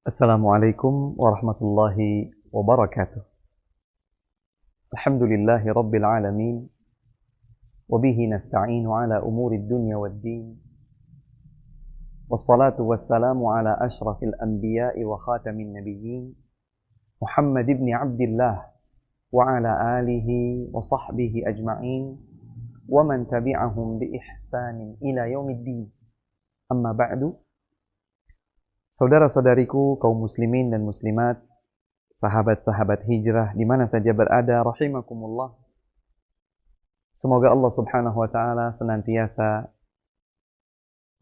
Assalamualaikum warahmatullahi wabarakatuh. Alhamdulillahi rabbil alamin. Wabihi nasta'inu ala umuri dunya waddin. Wassalatu wassalamu ala ashrafil anbiya'i wa khatamin nabiyyin. Muhammad ibn Abdillah wa ala alihi wa sahbihi ajma'in. Wa man tabi'ahum bi ihsanin ila yaumiddin. Amma ba'du. Saudara-saudariku, kaum muslimin dan muslimat, sahabat-sahabat hijrah di mana saja berada, rahimakumullah. Semoga Allah Subhanahu wa taala senantiasa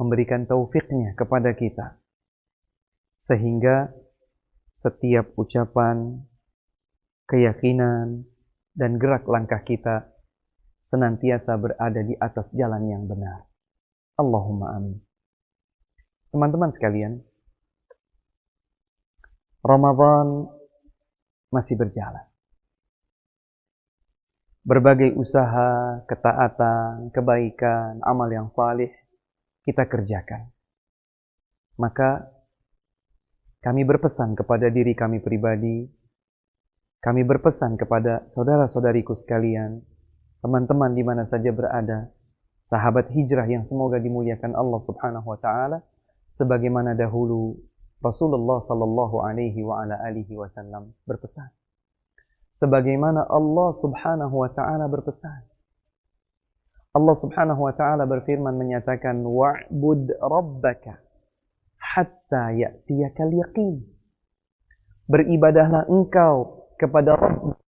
memberikan taufiknya kepada kita sehingga setiap ucapan, keyakinan dan gerak langkah kita senantiasa berada di atas jalan yang benar. Allahumma amin. Teman-teman sekalian, Ramadan masih berjalan. Berbagai usaha, ketaatan, kebaikan, amal yang salih kita kerjakan. Maka kami berpesan kepada diri kami pribadi, kami berpesan kepada saudara-saudariku sekalian, teman-teman di mana saja berada, sahabat hijrah yang semoga dimuliakan Allah Subhanahu wa taala, sebagaimana dahulu Rasulullah sallallahu alaihi wa ala alihi wasallam berpesan. Sebagaimana Allah Subhanahu wa taala berpesan. Allah Subhanahu wa taala berfirman menyatakan wa'bud rabbaka hatta ya'tiyakal yaqin. Beribadahlah engkau kepada Rabb.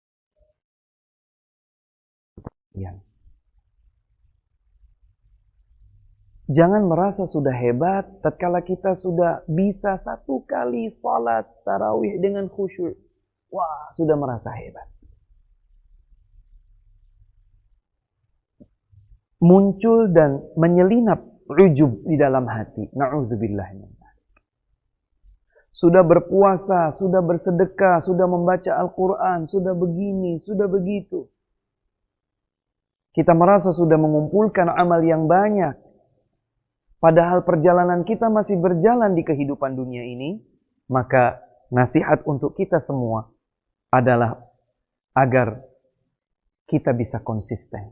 Jangan merasa sudah hebat tatkala kita sudah bisa satu kali salat tarawih dengan khusyuk. Wah, sudah merasa hebat. Muncul dan menyelinap ujub di dalam hati. Na'udzubillah min dzalik. Sudah berpuasa, sudah bersedekah, sudah membaca Al-Quran, sudah begini, sudah begitu. Kita merasa sudah mengumpulkan amal yang banyak. Padahal perjalanan kita masih berjalan di kehidupan dunia ini, maka nasihat untuk kita semua adalah agar kita bisa konsisten.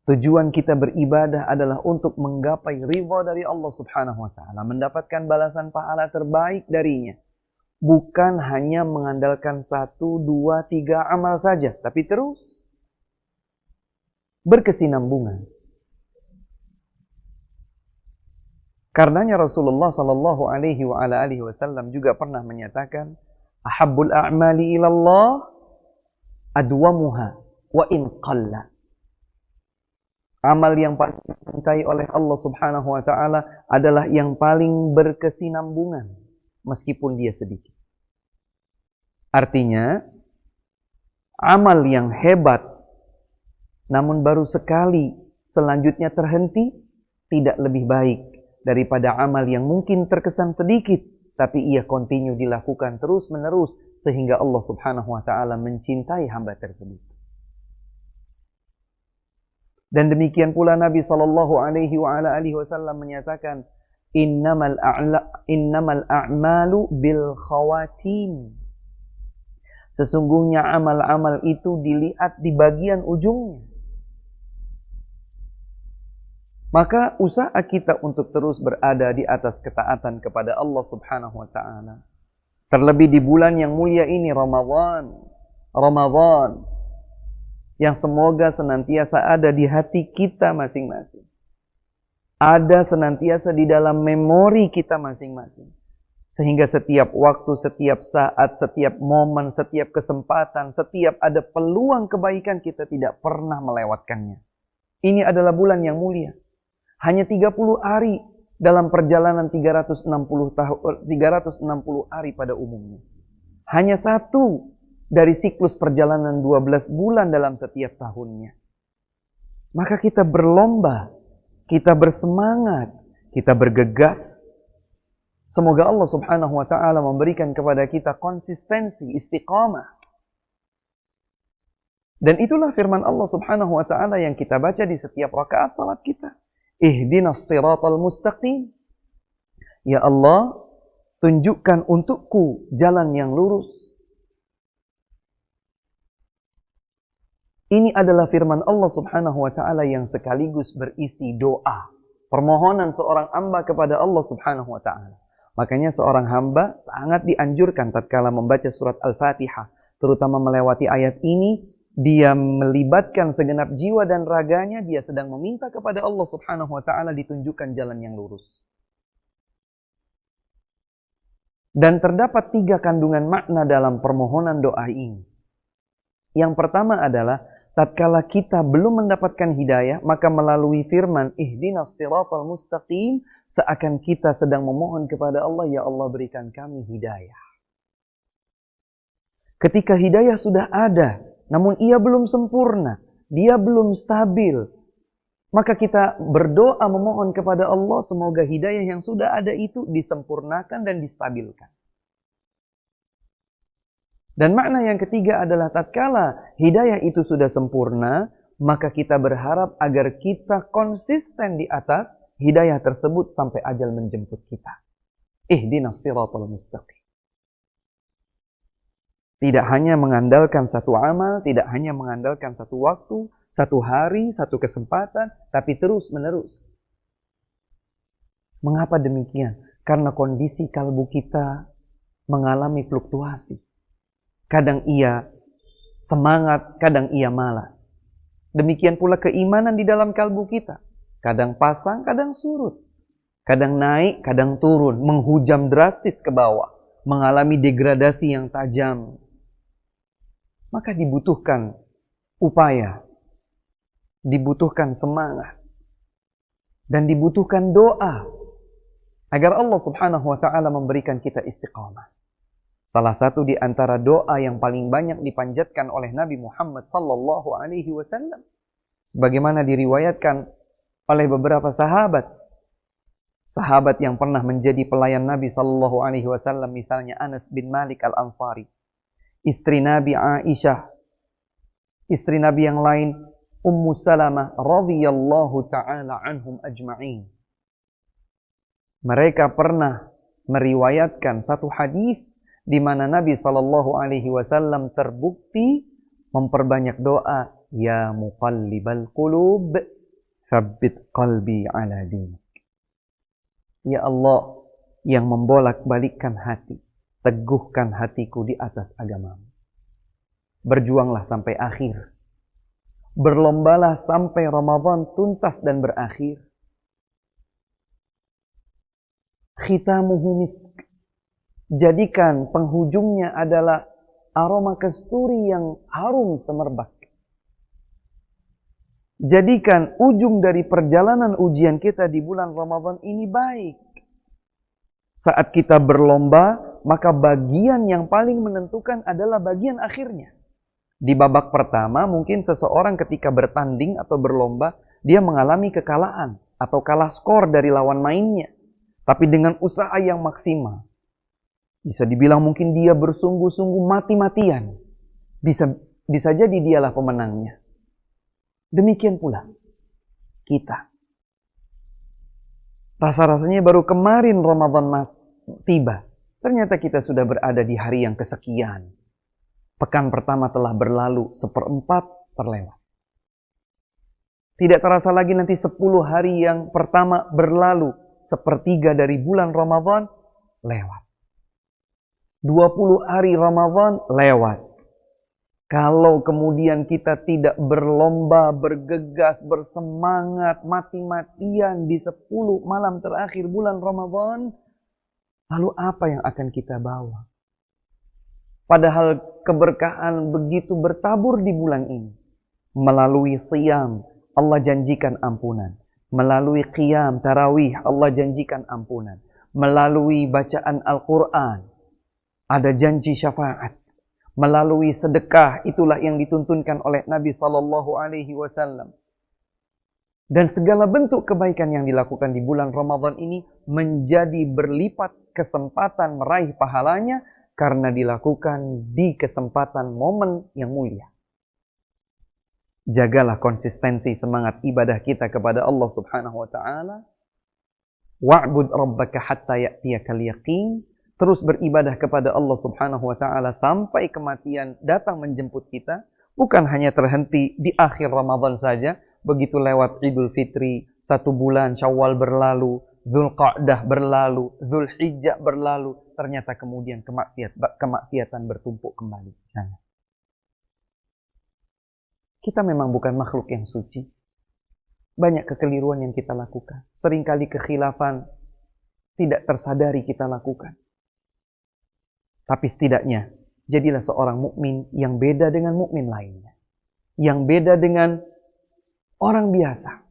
Tujuan kita beribadah adalah untuk menggapai ridha dari Allah Subhanahu wa taala, mendapatkan balasan pahala terbaik darinya. Bukan hanya mengandalkan 1, 2, 3 amal saja, tapi terus berkesinambungan. Karenanya Rasulullah sallallahu alaihi wa ala alihi wasallam juga pernah menyatakan, ahabbul a'mali ilallah adwamuha wa in qalla. Amal yang paling dicintai oleh Allah Subhanahu wa taala adalah yang paling berkesinambungan meskipun dia sedikit. Artinya, amal yang hebat namun baru sekali selanjutnya terhenti tidak lebih baik daripada amal yang mungkin terkesan sedikit, tapi ia continue dilakukan terus-menerus, sehingga Allah Subhanahu wa ta'ala mencintai hamba tersebut. Dan demikian pula Nabi sallallahu alaihi wa ala alihi wasallam menyatakan, innamal a'malu bil khawatim. Sesungguhnya amal-amal itu dilihat di bagian ujungnya. Maka usaha kita untuk terus berada di atas ketaatan kepada Allah Subhanahu wa taala. Terlebih di bulan yang mulia ini, Ramadan. Yang semoga senantiasa ada di hati kita masing-masing. Ada senantiasa di dalam memori kita masing-masing. Sehingga setiap waktu, setiap saat, setiap momen, setiap kesempatan, setiap ada peluang kebaikan kita tidak pernah melewatkannya. Ini adalah bulan yang mulia. Hanya 30 hari dalam perjalanan 360 hari pada umumnya. Hanya satu dari siklus perjalanan 12 bulan dalam setiap tahunnya. Maka kita berlomba, kita bersemangat, kita bergegas. Semoga Allah Subhanahu wa taala memberikan kepada kita konsistensi, istiqamah. Dan itulah firman Allah Subhanahu wa taala yang kita baca di setiap rakaat salat kita. Ihdinas siratal mustaqim. Ya Allah, tunjukkan untukku jalan yang lurus. Ini adalah firman Allah Subhanahu wa ta'ala yang sekaligus berisi doa, permohonan seorang hamba kepada Allah Subhanahu wa ta'ala. Makanya seorang hamba sangat dianjurkan tatkala membaca surat Al-Fatihah, terutama melewati ayat ini, dia melibatkan segenap jiwa dan raganya, dia sedang meminta kepada Allah Subhanahu wa ta'ala ditunjukkan jalan yang lurus. Dan terdapat 3 kandungan makna dalam permohonan doa ini. Yang pertama adalah, tatkala kita belum mendapatkan hidayah, maka melalui firman, ihdinas siratal mustaqim, seakan kita sedang memohon kepada Allah, ya Allah berikan kami hidayah. Ketika hidayah sudah ada, namun ia belum sempurna, dia belum stabil, maka kita berdoa memohon kepada Allah semoga hidayah yang sudah ada itu disempurnakan dan distabilkan. Dan makna yang ketiga adalah tatkala hidayah itu sudah sempurna, maka kita berharap agar kita konsisten di atas hidayah tersebut sampai ajal menjemput kita. Ihdinas siratal mustaqim. Tidak hanya mengandalkan satu amal, tidak hanya mengandalkan satu waktu, satu hari, satu kesempatan, tapi terus-menerus. Mengapa demikian? Karena kondisi kalbu kita mengalami fluktuasi. Kadang ia semangat, kadang ia malas. Demikian pula keimanan di dalam kalbu kita. Kadang pasang, kadang surut. Kadang naik, kadang turun, menghujam drastis ke bawah, mengalami degradasi yang tajam. Maka dibutuhkan upaya, dibutuhkan semangat, dan dibutuhkan doa agar Allah Subhanahu wa ta'ala memberikan kita istiqamah. Salah satu di antara doa yang paling banyak dipanjatkan oleh Nabi Muhammad sallallahu alaihi wasallam, sebagaimana diriwayatkan oleh beberapa sahabat yang pernah menjadi pelayan Nabi sallallahu alaihi wasallam, misalnya Anas bin Malik Al-Ansari, istri Nabi Aisyah, istri Nabi yang lain Ummu Salamah radhiyallahu ta'ala anhum ajma'in. Mereka pernah meriwayatkan satu hadis di mana Nabi sallallahu alaihi wasallam terbukti memperbanyak doa, ya muqallibal qulub tsabbit qalbi ala dinik. Ya Allah yang membolak-balikkan hati, teguhkan hatiku di atas agamamu. Berjuanglah sampai akhir. Berlombalah sampai Ramadan tuntas dan berakhir. Khitamuhu misk. Jadikan penghujungnya adalah aroma kasturi yang harum semerbak. Jadikan ujung dari perjalanan ujian kita di bulan Ramadan ini baik. Saat kita berlomba, maka bagian yang paling menentukan adalah bagian akhirnya. Di babak pertama, mungkin seseorang ketika bertanding atau berlomba, dia mengalami kekalahan atau kalah skor dari lawan mainnya. Tapi dengan usaha yang maksimal. Bisa dibilang mungkin dia bersungguh-sungguh mati-matian. Bisa jadi dialah pemenangnya. Demikian pula kita. Rasa-rasanya baru kemarin Ramadan tiba. Ternyata kita sudah berada di hari yang kesekian. Pekan pertama telah berlalu, 1/4 terlewat. Tidak terasa lagi nanti 10 hari yang pertama berlalu, 1/3 dari bulan Ramadan lewat. 20 hari Ramadan lewat. Kalau kemudian kita tidak berlomba, bergegas, bersemangat, mati-matian di 10 malam terakhir bulan Ramadan, lalu apa yang akan kita bawa? Padahal keberkahan begitu bertabur di bulan ini. Melalui siyam, Allah janjikan ampunan. Melalui qiyam, tarawih, Allah janjikan ampunan. Melalui bacaan Al-Quran, ada janji syafaat. Melalui sedekah, itulah yang dituntunkan oleh Nabi sallallahu alaihi wasallam. Dan segala bentuk kebaikan yang dilakukan di bulan Ramadan ini menjadi berlipat kesempatan meraih pahalanya karena dilakukan di kesempatan momen yang mulia. Jagalah konsistensi semangat ibadah kita kepada Allah Subhanahu wa ta'ala Wa'bud rabbaka hatta ya'tiyakal yaqin. Terus beribadah kepada Allah Subhanahu wa taala sampai kematian datang menjemput kita, bukan hanya terhenti di akhir Ramadan saja, begitu lewat Idul Fitri, 1 bulan Syawal berlalu, Dzulqa'dah berlalu, Dzulhijjah berlalu, ternyata kemudian kemaksiatan bertumpuk kembali. Jangan. Kita memang bukan makhluk yang suci. Banyak kekeliruan yang kita lakukan. Seringkali kekhilafan tidak tersadari kita lakukan. Tapi setidaknya, jadilah seorang mukmin yang beda dengan mukmin lainnya. Yang beda dengan orang biasa.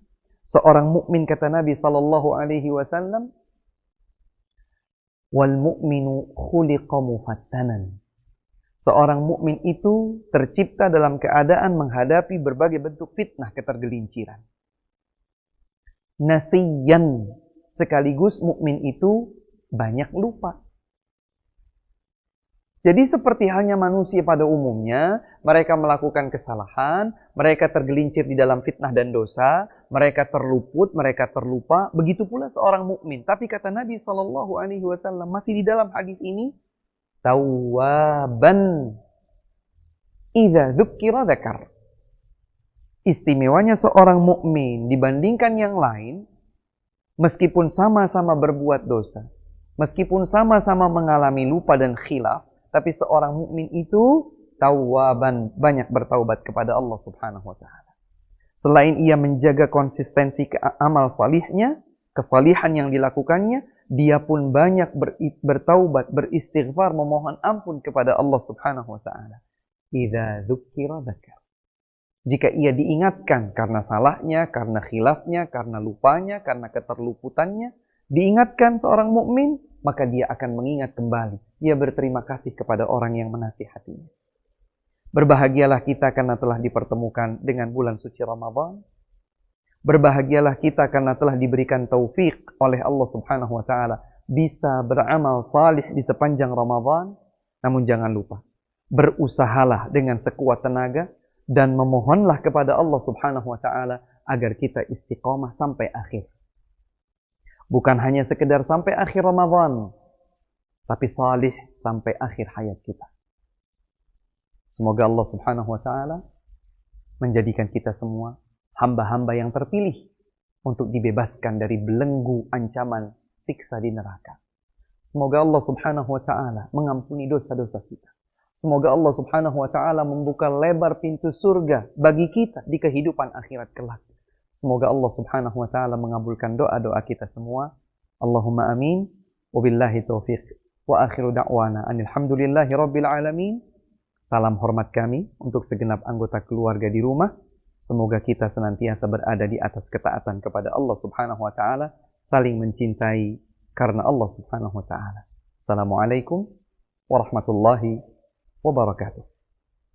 Seorang mukmin, kata Nabi SAW, wal mu'minu khuliqa mufattanan. Seorang mukmin itu tercipta dalam keadaan menghadapi berbagai bentuk fitnah ketergelinciran. Nasiyan, sekaligus mukmin itu banyak lupa. Jadi seperti halnya manusia pada umumnya, mereka melakukan kesalahan, mereka tergelincir di dalam fitnah dan dosa, mereka terluput, mereka terlupa. Begitu pula seorang mukmin. Tapi kata Nabi SAW masih di dalam hadis ini, tawwaban idza dzukira dzakar. Istimewanya seorang mukmin dibandingkan yang lain, meskipun sama-sama berbuat dosa, meskipun sama-sama mengalami lupa dan khilaf, tapi seorang mukmin itu tawwaban, banyak bertaubat kepada Allah Subhanahu wa taala. Selain ia menjaga konsistensi amal salihnya, kesalihan yang dilakukannya, dia pun banyak bertaubat, beristighfar, memohon ampun kepada Allah Subhanahu wa taala. Idza dzukira dzakar. Jika ia diingatkan karena salahnya, karena khilafnya, karena lupanya, karena keterluputannya, diingatkan seorang mukmin, maka dia akan mengingat kembali. Ia berterima kasih kepada orang yang menasihatinya. Berbahagialah kita karena telah dipertemukan dengan bulan suci Ramadan. Berbahagialah kita karena telah diberikan taufik oleh Allah Subhanahu wa taala bisa beramal salih di sepanjang Ramadan. Namun jangan lupa, berusahalah dengan sekuat tenaga dan memohonlah kepada Allah Subhanahu wa taala agar kita istiqomah sampai akhir. Bukan hanya sekedar sampai akhir Ramadan, tapi salih sampai akhir hayat kita. Semoga Allah Subhanahu wa taala menjadikan kita semua hamba-hamba yang terpilih untuk dibebaskan dari belenggu ancaman siksa di neraka. Semoga Allah Subhanahu wa taala mengampuni dosa-dosa kita. Semoga Allah Subhanahu wa taala membuka lebar pintu surga bagi kita di kehidupan akhirat kelak. Semoga Allah Subhanahu wa taala mengabulkan doa-doa kita semua. Allahumma amin. Wabillahi taufiq. Wa akhiru da'wana alhamdulillahi rabbil alamin. Salam hormat kami untuk segenap anggota keluarga di rumah. Semoga kita senantiasa berada di atas ketaatan kepada Allah Subhanahu wa taala, saling mencintai karena Allah Subhanahu wa taala. Assalamualaikum warahmatullahi wabarakatuh.